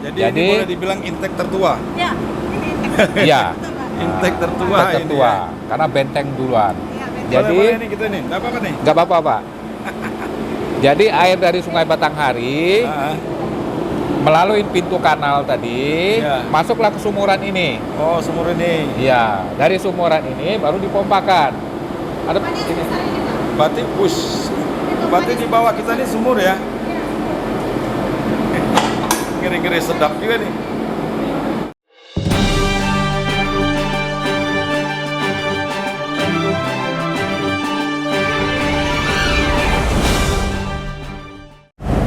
Jadi ini boleh dibilang intake tertua. Ya, ini intake. Iya. Intake tertua Intake tertua, ini. karena benteng duluan. Iya, benteng. Jadi Boleh ini kita nih, nggak apa-apa nih. nggak apa-apa Pak. Jadi air dari Sungai Batanghari Ah, melalui pintu kanal tadi, Iya. masuklah ke sumuran ini. oh, sumur ini. Iya, dari sumuran ini baru dipompakan. Ada Ini ini. besar ini, Pak. Berarti push. Berarti di bawah kita nih sumur ya. Ngeri-ngeri sedap juga nih.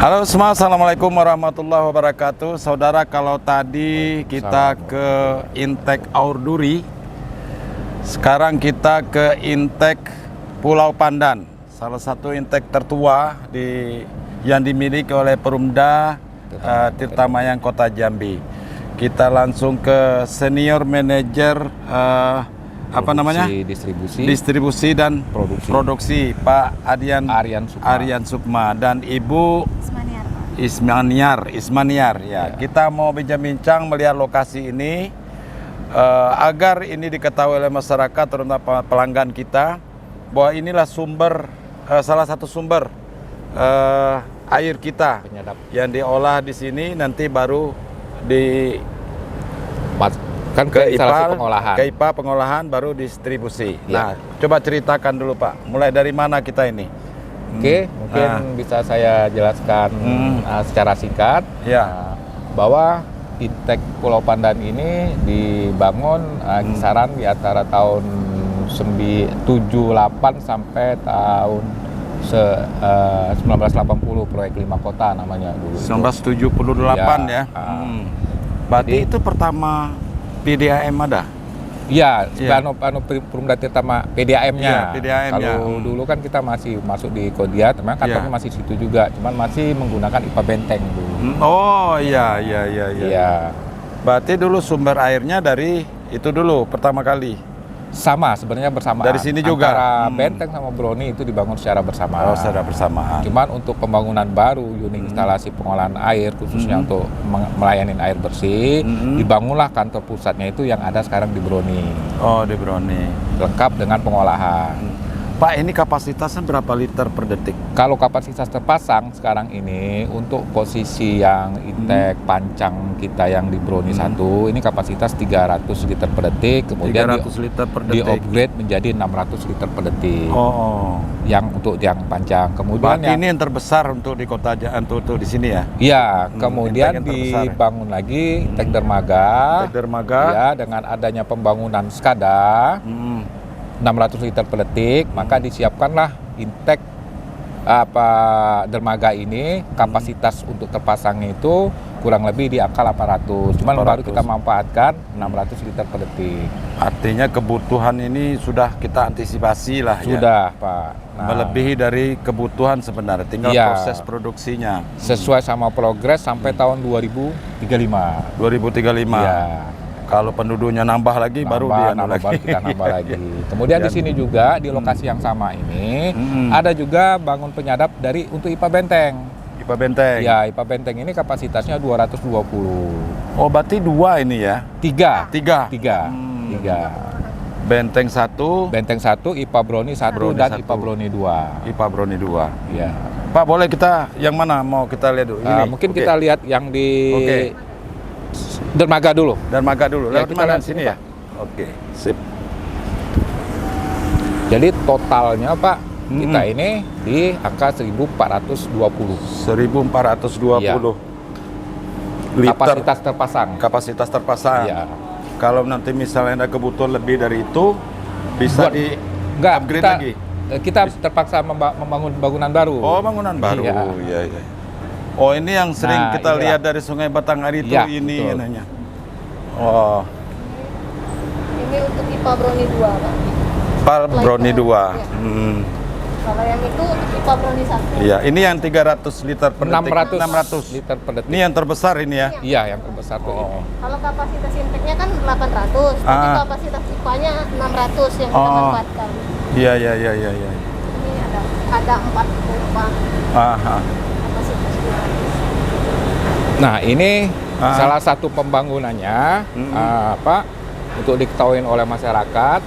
Halo semua, assalamualaikum warahmatullahi wabarakatuh. Saudara, kalau tadi kita ke intake Aur Duri, sekarang kita ke intake Pulau Pandan, salah satu intake tertua yang dimiliki oleh Perumda Tirta Mayang Kota Jambi. Kita langsung ke senior manager distribusi dan produksi Pak Aryan Sukma dan Ibu Ismaniar ya. Kita mau bincang-bincang melihat lokasi ini agar ini diketahui oleh masyarakat, terutama pelanggan kita, bahwa inilah salah satu sumber air kita Penyedap. yang diolah di sini, nanti baru Kan ke instalasi pengolahan. ke IPA pengolahan baru distribusi. Ya. Nah, coba ceritakan dulu Pak, mulai dari mana kita ini? Oke, mungkin bisa saya jelaskan secara singkat. Ya. Bahwa intake Pulau Pandan ini dibangun kisaran di antara tahun 78 sampai tahun 1980, proyek 5 kota namanya dulu. 1978 ya. Berarti Jadi- itu pertama PDAM ada? Iya, Iya. Perumda Tirta PDAM-nya. Iya, PDAM-nya. Kalau dulu kan kita masih masuk di Kodiat, memang kantornya Iya. masih situ juga, cuman masih menggunakan IPA Benteng dulu. Oh iya. Iya. Berarti dulu sumber airnya dari itu dulu pertama kali. Sama sebenarnya bersamaan. Dari sini juga? Antara Benteng sama Broni itu dibangun secara bersamaan. Oh, secara bersamaan. Cuman untuk pembangunan baru unit instalasi pengolahan air khususnya untuk melayani air bersih, dibangunlah kantor pusatnya itu yang ada sekarang di Broni. Oh, di Broni. Lengkap dengan pengolahan. Pak, ini kapasitasnya berapa liter per detik? Kalau kapasitas terpasang sekarang ini untuk posisi yang intake pancang kita yang di Broni 1, ini kapasitas 300 liter per detik, kemudian 300 liter per detik. di-upgrade menjadi 600 liter per detik. Oh. Yang untuk yang panjang. Kemudian Berarti ini yang terbesar untuk di kota untuk di sini ya? iya, kemudian intake yang terbesar ya? dibangun lagi intake dermaga. Intake dermaga. Ya, dengan adanya pembangunan SCADA 600 liter per detik, maka disiapkanlah intake dermaga ini. Kapasitas untuk terpasangnya itu kurang lebih di angka 800. Cuman 800. baru kita manfaatkan 600 liter per detik. Artinya kebutuhan ini sudah kita antisipasi lah ya. Sudah, Pak. Nah, Melebihi dari kebutuhan sebenarnya, tinggal Iya. proses produksinya. sesuai sama progres sampai tahun 2035. 2035. Iya. Kalau penduduknya nambah lagi baru baru kita nambah lagi. Kemudian di sini juga di lokasi yang sama ini ada juga bangun penyadap untuk IPA Benteng. IPA Benteng. Ya, IPA Benteng ini kapasitasnya 220. Oh, berarti dua ini ya? Tiga. Tiga. Benteng 1, Benteng 1, IPA Broni 1 Broni dan 1. IPA Broni 2. IPA Broni 2. Ya. Pak, boleh kita yang mana mau kita lihat dulu? Ini. Mungkin Oke. kita lihat yang di Oke. dermaga dulu. Dermaga dulu. Ya, Lewat kita mana lihat sini sini, ya? Oke, sip. Jadi totalnya Pak, kita ini di angka 1420. 1420 liter Kapasitas terpasang. kapasitas terpasang. Iya. Kalau nanti misalnya ada kebutuhan lebih dari itu, bisa Buat- di Enggak, upgrade kita, lagi. kita terpaksa membangun bangunan baru. Oh, bangunan baru. Iya. Iya. Oh, ini yang sering Nah, kita inilah. lihat dari Sungai Batanghari itu Iya, ini betul. namanya. Oh, Ini untuk IPA Broni 2, Pak. Pak Broni 2. Iya. Kalau yang itu untuk IPA Broni 1. Iya, ini yang 300 liter per detik. 600 liter per detik. Ini yang terbesar ini ya. Iya, yang terbesar tuh ini. Kalau kapasitas intake-nya kan 800, tapi Ah. kapasitas IPA-nya 600 yang kita Oh. manfaatkan. Iya. Ini ada 4 pompa Aha. kapasitas 200. Nah, ini Salah satu pembangunannya untuk diketahui oleh masyarakat,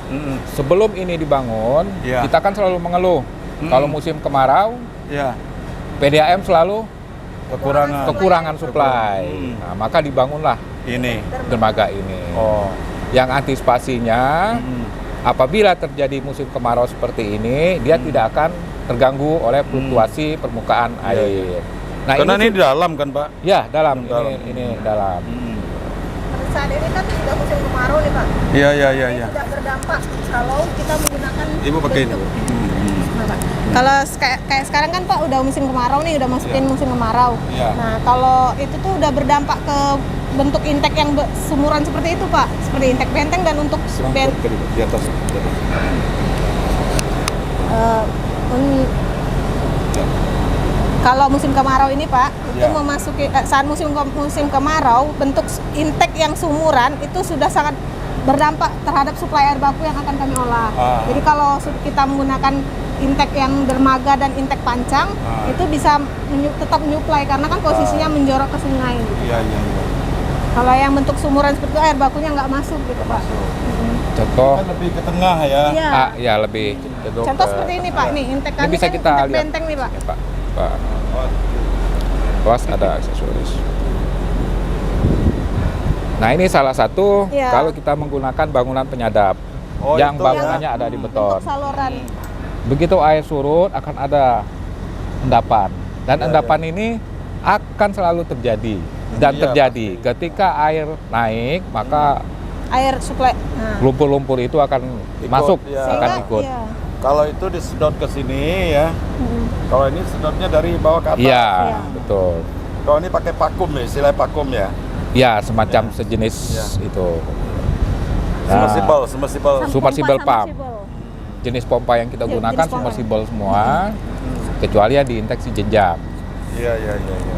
sebelum ini dibangun, Ya. kita kan selalu mengeluh kalau musim kemarau, Ya. PDAM selalu kekurangan supply. Hmm. Nah, maka dibangunlah Ini. dermaga ini. Oh. Yang antisipasinya apabila terjadi musim kemarau seperti ini, dia tidak akan terganggu oleh fluktuasi permukaan air. Nah, Karena ini di dalam kan, Pak? ya dalam, Dalam. ini dalam. Pada saat ini kan sudah musim kemarau nih Pak. Iya, iya, iya, Ini iya. tidak berdampak kalau kita menggunakan Ibu pakai ini. bentuk. Nah, Pak. Kalau kayak sekarang kan Pak udah musim kemarau nih, udah masukin musim kemarau. Iya. Nah, kalau itu tuh udah berdampak ke bentuk intek yang sumuran seperti itu Pak, seperti intek benteng dan untuk Di atas. kalau musim kemarau ini Pak, itu Ya. memasuki saat musim kemarau, bentuk intek yang sumuran itu sudah sangat berdampak terhadap suplai air baku yang akan kami olah. Jadi kalau kita menggunakan intek yang dermaga dan intek pancang, itu bisa tetap menyuplai karena kan posisinya menjorok ke sungai. Gitu. Iya, iya, iya. Kalau yang bentuk sumuran seperti itu air bakunya nggak masuk gitu Pak. Contoh, Kan lebih ke tengah ya. Iya. ya lebih cenderung Contoh ke- seperti ini Pak, nih intek Ini kami bisa kan kita intek lihat. benteng nih Pak. Ya, Pak. Awas ada aksesoris. Nah, ini salah satu Iya. kalau kita menggunakan bangunan penyadap Oh, yang itu bangunannya ya. ada di beton. Untuk saluran. Begitu air surut akan ada endapan dan Iya, endapan ini akan selalu terjadi dan Iya, terjadi ketika air naik maka Air suplai. Nah. lumpur-lumpur itu akan Ikut, masuk ya. akan Sehingga, ikut. iya. Kalau itu disedot ke sini ya. Kalau ini sedotnya dari bawah ke atas. Iya, Iya. betul. Kalau ini pakai vakum ya, istilah vakum ya. Ya, semacam sejenis Iya. itu. Nah, Submersible. Submersible Pompa pump. submersible. jenis pompa yang kita Ya, gunakan jenis pompa. submersible semua, kecuali yang diinjeksi jenjang. Iya, iya, iya, iya.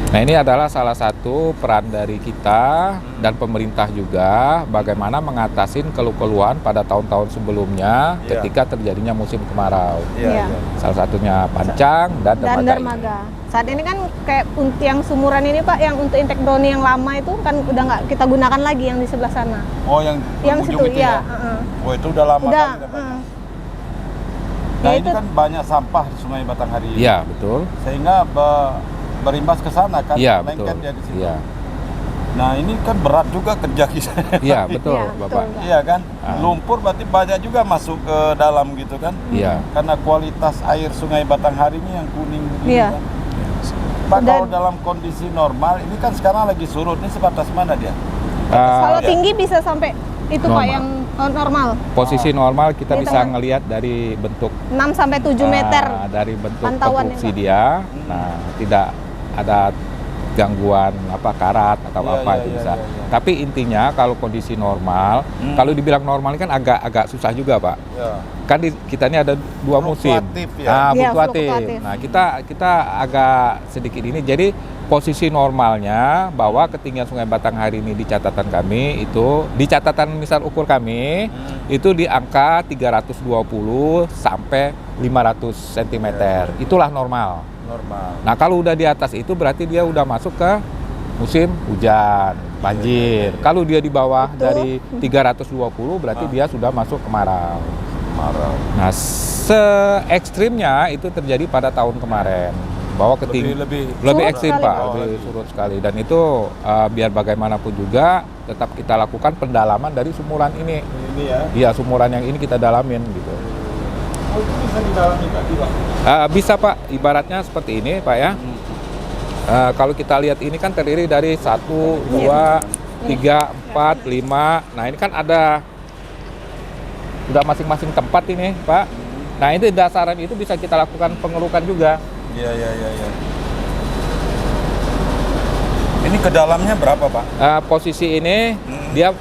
Nah, ini adalah salah satu peran dari kita dan pemerintah juga bagaimana mengatasin keluh-keluhan pada tahun-tahun sebelumnya Iya. ketika terjadinya musim kemarau. Iya. Iya, iya. Salah satunya pancang dan Dan dermaga. dermaga. Saat ini kan kayak yang sumuran ini Pak, yang untuk intek brownie yang lama itu kan udah nggak kita gunakan lagi yang di sebelah sana. Oh, yang Yang ujung situ itu ya. ya. Oh, itu udah lama Udah. kali namanya. heeh. Nah, Ya, ini itu- kan banyak sampah di Sungai Batanghari ini. Iya, betul. Sehingga berimbas ke sana kan, Iya, betul. lengket dia di situ. Iya. Nah, ini kan berat juga kerja kita. Iya, betul, Iya, Bapak. betul. Iya kan? Ah. Lumpur berarti banyak juga masuk ke dalam gitu kan? Iya. Karena kualitas air Sungai Batanghari ini yang kuning begini Iya. kan. Pak, Dan- kalau dalam kondisi normal, ini kan sekarang lagi surut, ini sebatas mana dia? Kalau ya. tinggi bisa sampai itu Pak Normal. yang normal. Posisi normal kita Ini bisa teman. ngelihat dari bentuk 6 sampai 7 meter. dari bentuk pantauannya, konstruksi Pak. dia. Nah, tidak ada gangguan karat atau Iya, apa iya, itu iya, bisa. iya, iya. Tapi intinya kalau kondisi normal, kalau dibilang normal ini kan agak susah juga, Pak. Ya. Kan kita ini ada dua musim. Fluktuatif ya. Nah, Iya, fluktuatif. fluktuatif. Nah, kita agak sedikit ini. Jadi posisi normalnya bahwa ketinggian Sungai Batanghari ini di catatan kami itu di catatan misal ukur kami itu di angka 320 sampai 500 cm. Itulah normal. Normal. Nah, kalau udah di atas itu berarti dia udah masuk ke musim hujan, banjir. Kalau dia di bawah Betul. dari 320 berarti dia sudah masuk kemarau. Marau. Nah, se-ekstrimnya itu terjadi pada tahun kemarin. Bahwa Lebih lebih Surut ekstrim sekali, Pak, Pak. lebih surut sekali. Dan itu biar bagaimanapun juga tetap kita lakukan pendalaman dari sumuran ini. ini ya. Iya, sumuran yang ini kita dalamin gitu. Oh, itu bisa didalami tadi, Pak. Bisa Pak, ibaratnya seperti ini Pak ya. Kalau kita lihat ini kan terdiri dari 1, 2, 3, 4, 5. Nah, ini kan ada udah masing-masing tempat ini Pak. Nah, itu dasaran itu bisa kita lakukan pengerukan juga. Iya, iya, iya, iya. Ini ke dalamnya berapa, Pak? Posisi ini dia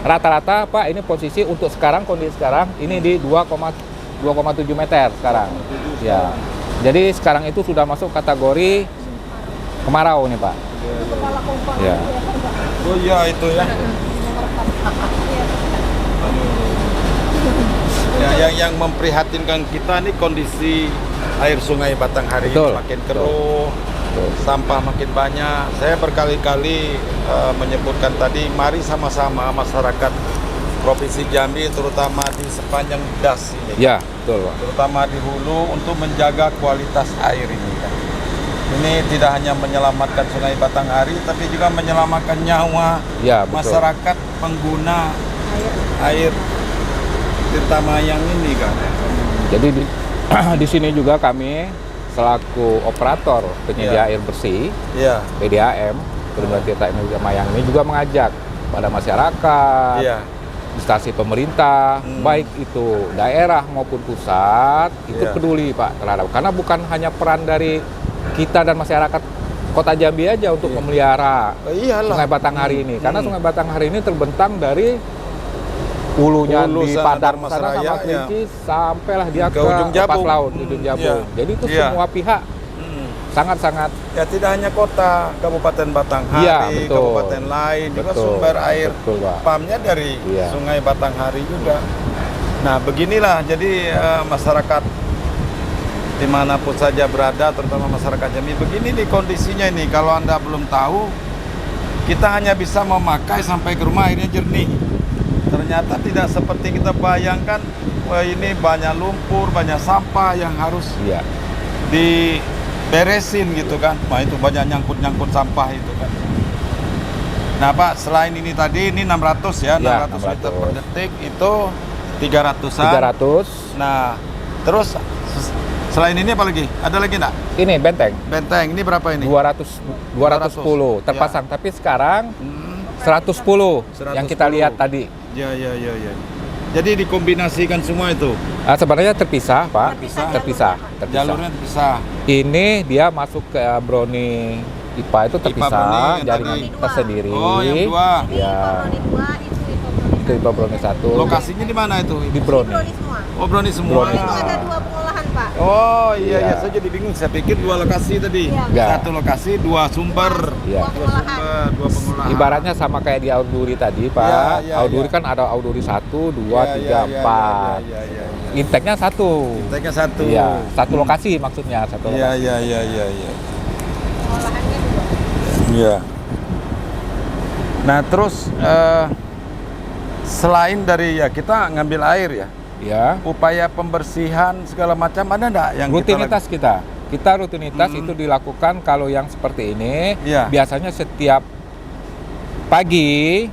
rata-rata Pak, ini posisi untuk sekarang, kondisi sekarang ini di 2,7 meter sekarang. Ya. Jadi sekarang itu sudah masuk kategori kemarau nih Pak. Kepala kompor. Ya. Oh iya, itu ya. Ya, yang memprihatinkan kita nih kondisi air Sungai Batanghari Betul. semakin keruh, sampah makin banyak. Saya berkali-kali menyebutkan tadi, mari sama-sama masyarakat Provinsi Jambi, terutama di sepanjang das ini, Ya, betul Pak. terutama di hulu, untuk menjaga kualitas air ini kan. Ini tidak hanya menyelamatkan Sungai Batanghari, tapi juga menyelamatkan nyawa Ya, betul. masyarakat pengguna air Tirta Mayang ini kan. Jadi di sini juga kami selaku operator penyedia Iya. air bersih Iya, PDAM Bendungan Tirta Mayang ini juga mengajak pada masyarakat, iya, instansi pemerintah, baik itu daerah maupun pusat, ikut Iya. peduli Pak terhadap, karena bukan hanya peran dari kita dan masyarakat Kota Jambi aja untuk memelihara iyalah. Sungai Batanghari ini, karena Sungai Batanghari ini terbentang dari hulunya Hulu di sana, Padang Darmas sana Raya, sama Kerinci sampailah dia ke ke ujung lepas Jabung. laut, ujung Jabung. Iya. Jadi itu Iya. semua pihak sangat-sangat Ya tidak hanya kota, Kabupaten Batanghari, Iya, betul. kabupaten lain juga Betul. sumber air Betul, Pak. pumpnya dari Iya. Sungai Batanghari juga. Nah beginilah jadi masyarakat dimanapun saja berada, terutama masyarakat Jambi, begini nih kondisinya ini. Kalau Anda belum tahu, kita hanya bisa memakai sampai ke rumah, airnya jernih. Ternyata tidak seperti kita bayangkan. Wah, ini banyak lumpur, banyak sampah yang harus iya. diberesin gitu kan. Wah itu banyak nyangkut-nyangkut sampah itu kan. Nah Pak, selain ini tadi, ini 600 ya, Ya, 600 liter 600. per detik, itu 300-an. 300. Nah, terus selain ini apa lagi? Ada lagi enggak? Ini benteng Benteng, ini berapa ini? 210 terpasang, tapi sekarang 110 yang kita 110. lihat tadi. Ya. Jadi dikombinasikan semua itu. Sebenarnya terpisah, Pak. Terpisah Jalurnya bisa. Ini dia masuk ke Broni IPA itu terpisah, Broni yang jaringan tadi. tersendiri. Oh, yang dua. Ya, itu IPA Broni 1. Lokasinya di mana itu? di Broni. semua. Oh, Broni semua. Broni. Itu ada 2 pengolahan Pak. Oh iya, Iya. saya jadi bingung. Saya pikir 2 lokasi tadi. Iya. Enggak. 1 lokasi, 2 sumber. Iya. 2 pengolahan. 2 pengolahan. Ibaratnya sama kayak di Auduri tadi, Pak. Iya, iya, Auduri iya. kan ada Auduri 1, 2, Iya, 3, iya, 4. iya. Inteknya 1. Inteknya 1. Iya, satu lokasi maksudnya, satu Iya, lokasi. iya. Pengolahannya 2. Iya. Nah, terus selain dari ya kita ngambil air ya, Ya. upaya pembersihan segala macam ada enggak yang Rutinitas kita rutinitas itu dilakukan kalau yang seperti ini Iya. biasanya setiap pagi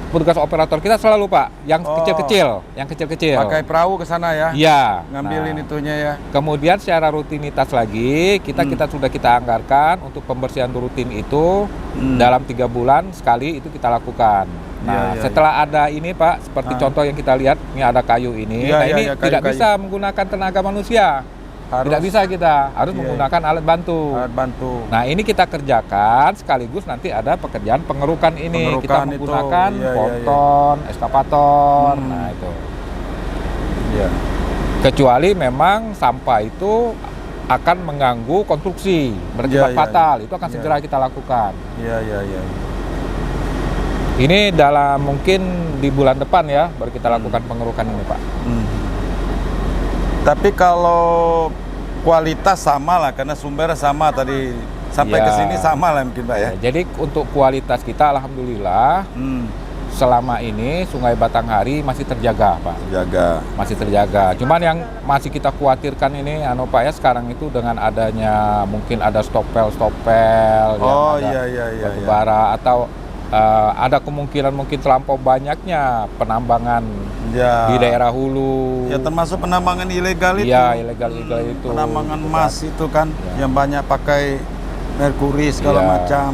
petugas operator kita selalu Pak yang Oh. kecil-kecil pakai perahu ke sana ya? Iya. Ngambilin Nah, itunya ya. kemudian secara rutinitas lagi kita sudah kita anggarkan untuk pembersihan rutin itu dalam 3 bulan sekali itu kita lakukan. Nah, Iya, setelah ada ini Pak, seperti contoh yang kita lihat, ini ada kayu ini. Iya, Nah, iya, ini iya, tidak kayu-kayu. bisa menggunakan tenaga manusia. Harus Tidak bisa kita, harus Iya, menggunakan alat bantu. alat bantu. Nah, ini kita kerjakan sekaligus nanti ada pekerjaan pengerukan ini. Kita Pengerukan itu, menggunakan iya, iya, iya. ponton, eskavator. Nah, itu. Iya. Kecuali memang sampah itu akan mengganggu konstruksi, Iya, berakibat iya, fatal. iya. Itu akan Iya. segera kita lakukan. Iya. Ini dalam mungkin di bulan depan ya baru kita lakukan pengerukan ini, Pak. Tapi kalau kualitas sama lah karena sumbernya sama tadi sampai Iya. ke sini sama lah mungkin Pak ya. Jadi untuk kualitas kita alhamdulillah selama ini Sungai Batanghari masih terjaga, Pak. Jaga. Masih terjaga. Cuman yang masih kita khawatirkan ini Pak ya sekarang itu dengan adanya mungkin ada stopel Oh, yang ada iya. batu bara atau ada kemungkinan mungkin terlampau banyaknya penambangan Ya. di daerah hulu. Ya termasuk penambangan ilegal itu. Iya, ilegal itu. Penambangan Gitu emas kan. itu kan Ya. yang banyak pakai merkuri segala Iya. macam.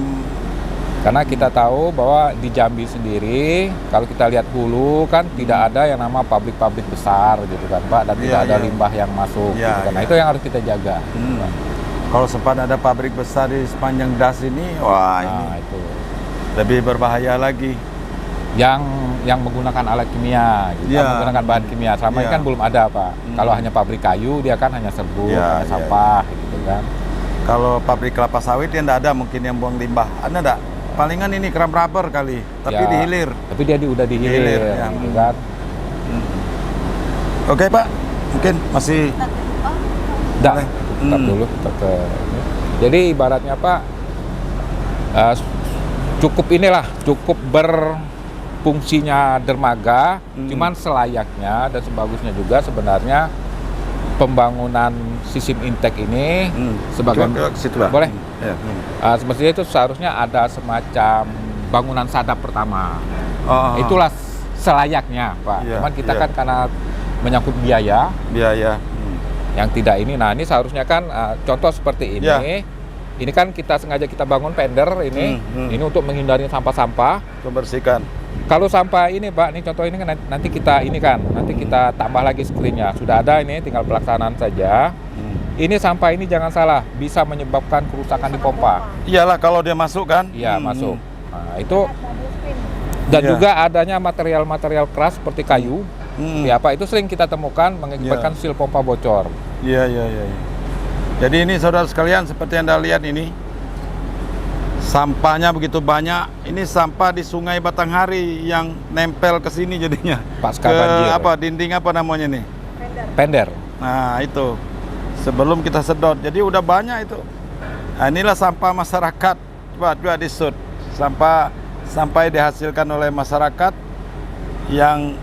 Karena kita tahu bahwa di Jambi sendiri kalau kita lihat hulu kan tidak ada yang nama pabrik-pabrik besar gitu kan Pak dan Iya, tidak ada iya. limbah yang masuk Iya, gitu kan. Nah, iya. itu yang harus kita jaga. Kalau sempat ada pabrik besar di sepanjang das ini, wah ini Nah, itu. lebih berbahaya lagi. Yang menggunakan alat kimia, gitu, Iya. menggunakan bahan kimia. Selama ini Iya. kan belum ada, Pak. Kalau hanya pabrik kayu, dia kan hanya serbuk, Iya, hanya iya, sampah, gitu kan. Kalau pabrik kelapa sawit ya nggak ada mungkin yang buang limbah. Ada nggak? Palingan ini keram rubber kali, tapi Ya, dihilir. Tapi dia udah dihilir, Dihilir, ya. gitu kan. Oke Pak, mungkin masih Dah, Boleh. tetap dulu, tetap ke ini. Jadi ibaratnya Pak, cukup berfungsinya dermaga, cuman selayaknya dan sebagusnya juga sebenarnya pembangunan sistem intake ini sebagai boleh. Semestinya itu seharusnya ada semacam bangunan sadap pertama. Itulah selayaknya Pak. Cuman kita kan karena menyangkut biaya yang tidak ini. Nah ini seharusnya kan contoh seperti ini. Ini kan sengaja kita bangun pender ini. Ini untuk menghindari sampah-sampah. Membersihkan. Kalau sampah ini Pak, ini contoh ini kan nanti kita tambah lagi screennya. Sudah ada ini, tinggal pelaksanaan saja. Ini sampah ini jangan salah, bisa menyebabkan kerusakan di pompa. Iyalah kalau dia masuk kan. Iya masuk. Nah itu dan juga adanya material-material keras seperti kayu. Ya Pak, itu sering kita temukan mengakibatkan seal pompa bocor. Iya. Jadi ini saudara sekalian, seperti Anda lihat ini, sampahnya begitu banyak. Ini sampah di Sungai Batanghari yang nempel ke sini jadinya. Pasca banjir. Dinding apa namanya nih? Pender. Nah itu, sebelum kita sedot. Jadi udah banyak itu. Nah, inilah sampah masyarakat. Coba disut. Sampah dihasilkan oleh masyarakat yang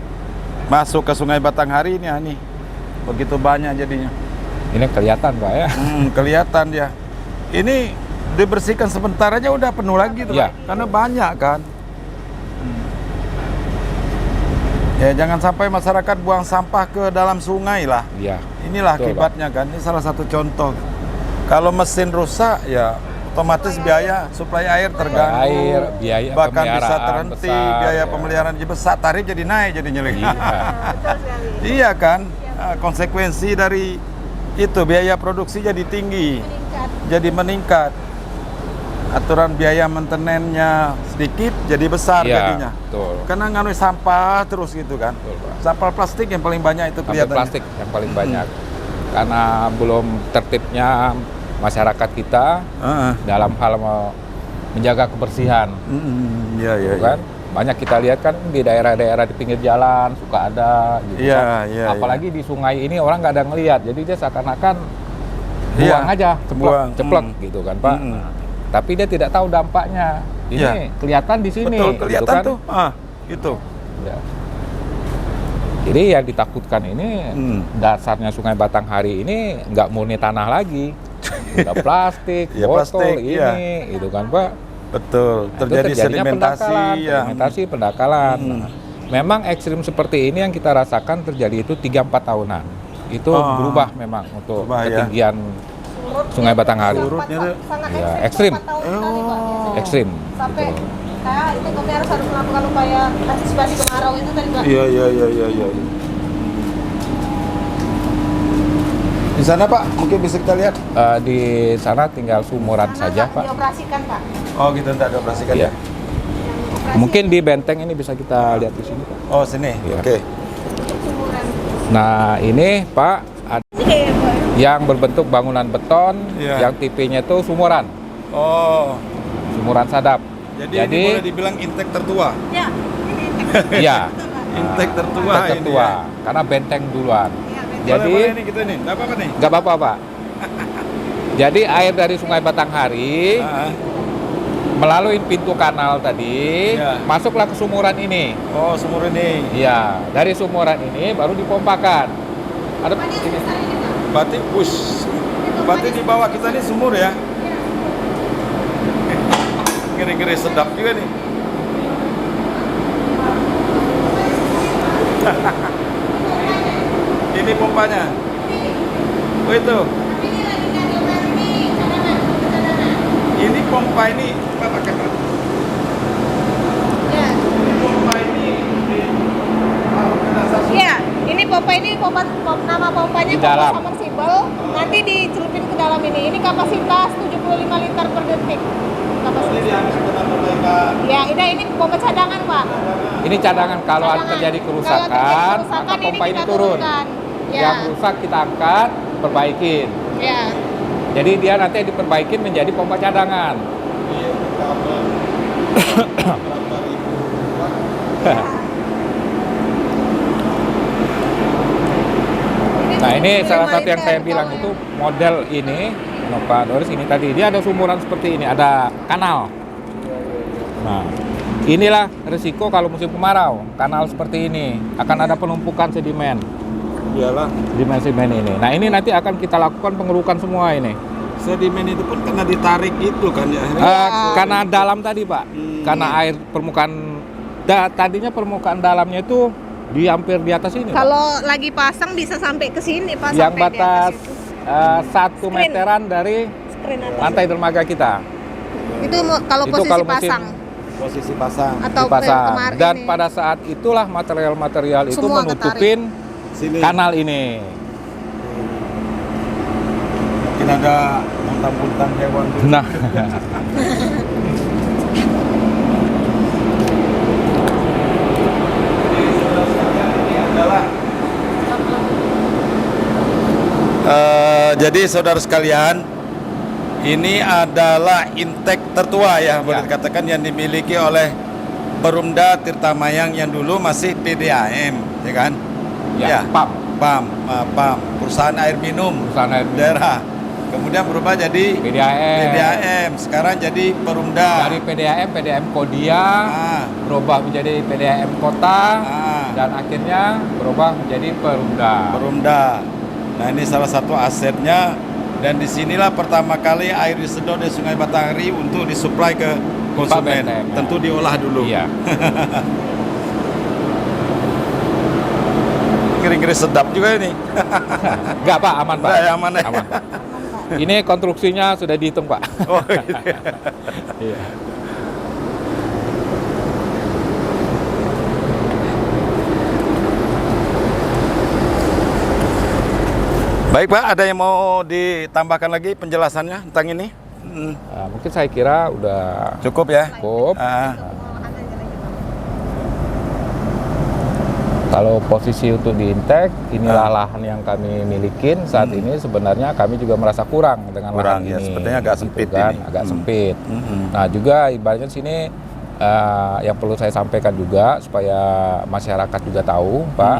masuk ke Sungai Batanghari ini, begitu banyak jadinya. Ini kelihatan Pak ya? Kelihatan dia. Ini dibersihkan sebentar aja udah penuh lagi tuh, karena banyak kan. Ya jangan sampai masyarakat buang sampah ke dalam sungai lah. Inilah betul, akibatnya Pak. Kan. Ini salah satu contoh. Kalau mesin rusak ya otomatis biaya suplai air terganggu, biaya bahkan bisa terhenti, besar, biaya pemeliharaan jadi besar, tarif jadi naik jadinya lagi. Iya kan, konsekuensi dari itu biaya produksi jadi tinggi, jadi meningkat. Aturan biaya maintenance-nya sedikit jadi besar jadinya. Betul. Karena nganu sampah terus gitu kan. Betul, sampah plastik yang paling banyak itu kelihatannya. Plastik yang paling banyak. Karena belum tertibnya masyarakat kita dalam hal menjaga kebersihan. Iya. Kan? Banyak kita lihat kan di daerah-daerah di pinggir jalan suka ada gitu kan. Apalagi di sungai ini orang nggak ada ngelihat. Jadi dia seakan-akan buang aja, ceplok gitu kan Pak. Tapi dia tidak tahu dampaknya. Ini kelihatan di sini. Betul, kelihatan gitu kan? Itu. Ya. Jadi yang ditakutkan ini dasarnya Sungai Batanghari ini nggak murni tanah lagi. Udah plastik, botol ini, gitu kan Pak. Betul, terjadi sedimentasi, pendangkalan. Memang ekstrim seperti ini yang kita rasakan terjadi itu 3-4 tahunan. Itu berubah memang untuk ketinggian Sungai Batanghari. Surutnya sangat ekstrim. Ekstrim. Sampai itu kami harus melakukan upaya antisipasi kemarau itu tadi Pak. Iya. Di sana Pak, mungkin bisa kita lihat. Di sana tinggal sumuran saja Pak. Dioperasikan Pak. Oh gitu, tidak dioperasikan ya. Mungkin di benteng ini bisa kita lihat di sini Pak. Oh sini, oke. Nah ini Pak, yang berbentuk bangunan beton, yang tipenya itu sumuran. Oh. Sumuran sadap. Jadi ini boleh dibilang intake tertua. Ya, ini Iya. Intake tertua. Tertua, karena benteng duluan. Jadi boleh ini kita nih, nggak apa-apa nih? Nggak apa-apa Pak. Jadi air dari Sungai Batanghari melalui pintu kanal tadi masuklah ke sumuran ini. Oh sumur ini? Iya, dari sumuran ini baru dipompakan. Ada ini. Berarti push. Berarti di bawah kita ini sumur ya? Ngeri-ngeri sedap juga nih. Ini pompanya. Oh itu. Ini pompa ini apa pakai Pak? Ya. Pompa ini Iya, ini pompa nama pompanya pompa submersible. Nanti dicelupin ke dalam ini. Ini kapasitas 75 liter per detik. Ya, ini pompa cadangan Pak. Ini cadangan kalau terjadi kerusakan, maka pompa ini turun. Yang rusak kita angkat, perbaikin. Ya. Jadi dia nanti diperbaikin menjadi pompa cadangan. Nah ini salah satu yang saya bilang itu model ini Novatoris ini tadi dia ada sumuran seperti ini, ada kanal. Nah, inilah risiko kalau musim kemarau, kanal seperti ini akan ada penumpukan sedimen. Iyalah. Sedimen ini. Nah, ini nanti akan kita lakukan pengerukan semua ini. Sedimen itu pun kena ditarik itu kan ya. Karena dalam tadi, Pak. Karena air permukaan tadinya permukaan dalamnya itu hampir di atas ini. Kalau lagi pasang bisa sampai ke sini, Pak. Yang sampai di batas atas itu. 1 meteran dari Screen atas. lantai dermaga kita. Itu kalau Itu posisi kalau musim pasang Posisi pasang. atau dipasang. kemarin Dan ini. pada saat itulah material-material itu Semua menutupin Sini. kanal ini. Mungkin ada muntang-muntang hewan. Nah, Jadi saudara sekalian, ini adalah intake tertua ya, boleh dikatakan yang dimiliki oleh Perumda Tirta Mayang yang dulu masih PDAM, ya kan? ya, PAM, PAM, perusahaan air minum perusahaan air minum. daerah. Kemudian berubah jadi PDAM, sekarang jadi Perumda. Dari PDAM Kodia Ah, berubah menjadi PDAM Kota dan akhirnya berubah menjadi Perumda. Perumda. Nah, ini salah satu asetnya, dan disinilah pertama kali air disedot dari Sungai Batanghari untuk disuplai ke konsumen. Benteng, ya. Tentu diolah dulu. Iya. Ngeri-ngeri sedap juga ini. Enggak, Pak, aman, Pak. Enggak, aman ya. Aman, Pak. Ini konstruksinya sudah dihitung, Pak. Oh, gitu. Iya. Baik Pak, ada yang mau ditambahkan lagi penjelasannya tentang ini? Nah, mungkin saya kira udah Cukup ya? cukup. Ah, Kalau posisi untuk di Intek, inilah lahan yang kami milikin saat ini. Sebenarnya kami juga merasa kurang dengan Kurang, lahan ya, ini. sepertinya agak sempit kan, ini. agak sempit. Mhm. Nah, juga ibaratnya sini yang perlu saya sampaikan juga supaya masyarakat juga tahu, Pak.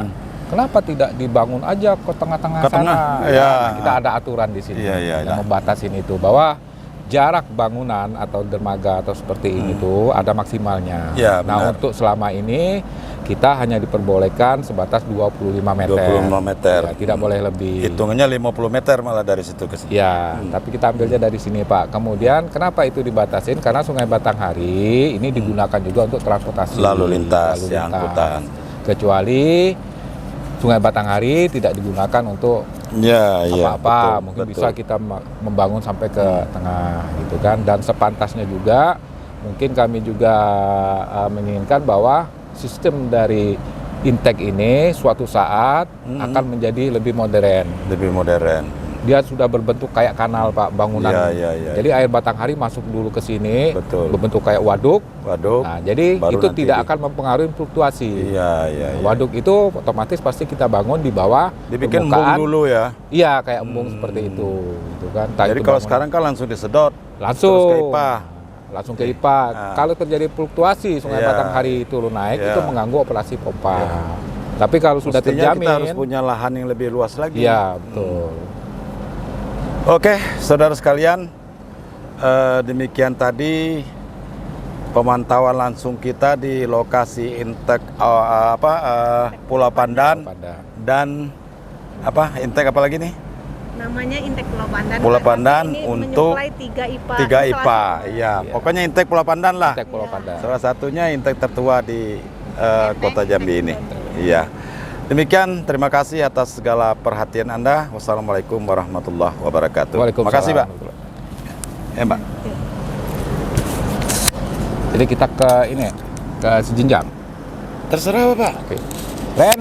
Kenapa tidak dibangun aja ke tengah-tengah Ke tengah, sana? ya. Kita ada aturan di sini Iya, iya, yang iya. membatasin itu, bahwa jarak bangunan atau dermaga atau seperti ini tuh ada maksimalnya. Ya, Nah, benar. untuk selama ini kita hanya diperbolehkan sebatas 25 meter. 25 meter. Ya, tidak boleh lebih. Hitungannya 50 meter malah dari situ ke sini. Ya, tapi kita ambilnya dari sini, Pak. Kemudian kenapa itu dibatasin? Karena Sungai Batanghari ini digunakan juga untuk transportasi Lalu lintas, ya, angkutan. Kecuali Sungai Batanghari tidak digunakan untuk Ya, iya. apa-apa. betul, Mungkin betul. bisa kita membangun sampai ke tengah gitu kan. Dan sepantasnya juga mungkin kami juga menginginkan bahwa sistem dari Intek ini suatu saat akan menjadi lebih modern. Lebih modern. Dia sudah berbentuk kayak kanal, Pak, bangunan. Iya. Jadi air Batanghari masuk dulu ke sini, Betul. berbentuk kayak waduk. Waduk. Nah, jadi baru itu nanti tidak akan mempengaruhi fluktuasi. Iya. Waduk itu otomatis pasti kita bangun di bawah Dibikin embung permukaan. dulu ya. Iya, kayak embung seperti itu, gitu kan. Entah Jadi itu kalau bangunan- sekarang kan langsung disedot. langsung terus ke IPA. langsung ke IPA. Nah. Kalau terjadi fluktuasi Sungai Iya. Batanghari turun naik, Iya. itu mengganggu operasi pompa. Tapi kalau sudah Mestinya terjamin, kita harus punya lahan yang lebih luas lagi. iya betul. Oke, saudara sekalian, demikian tadi pemantauan langsung kita di lokasi Intek Pulau Pandan Pada dan Intek apa lagi nih? Namanya Intek Pulau Pandan. Pulau Pandan Ini untuk menyuplai 3 IPA. 3 Ini IPA. salah Iya, pokoknya Intek Pulau Pandan lah. Intek Pulau Pandan. Salah satunya Intek tertua di Kota Jambi ini. Iya. Demikian, terima kasih atas segala perhatian Anda. Wassalamualaikum warahmatullahi wabarakatuh. Waalaikumsalam. Makasih, Pak. Mbak. Jadi kita ke ini, ke Sejenjang. Terserah, Pak. Oke. Ren,